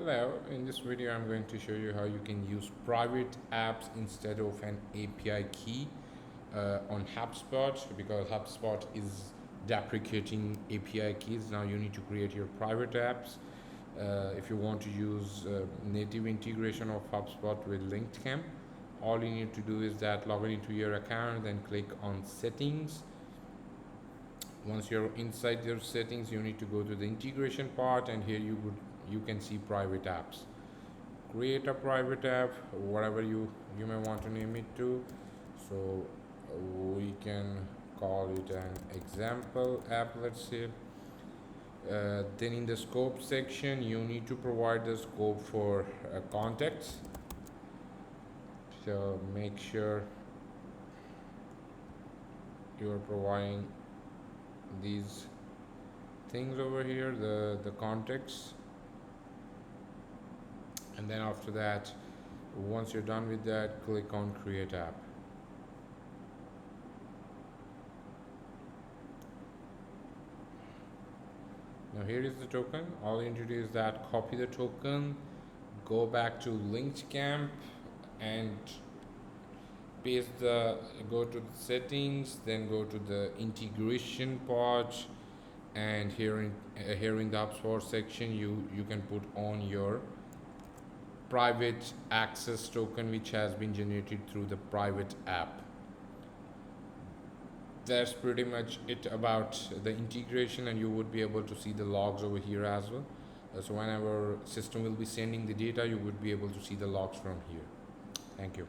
Hello, in this video I'm going to show you how you can use private apps instead of an API key on Hubspot, because Hubspot is deprecating API keys. Now you need to create your private apps. If you want to use native integration of Hubspot with LinkedCamp, all you need to do is that log into your account, then click on settings. Once you're inside your settings, you need to go to the integration part, and here you can see private apps. Create a private app, whatever you may want to name it to. So we can call it an example app, let's say. Then in the scope section, you need to provide the scope for contacts. So make sure you are providing these things over here, the contacts. And then after that, once you're done with that, click on create app. Now here is the token. All you need to do is that copy the token, go back to LinkedCamp and go to the settings, then go to the integration part, and here in the Hubspot section you can put on your private access token which has been generated through the private app. That's pretty much it about the integration, and you would be able to see the logs over here as well. So whenever system will be sending the data, you would be able to see the logs from here. Thank you.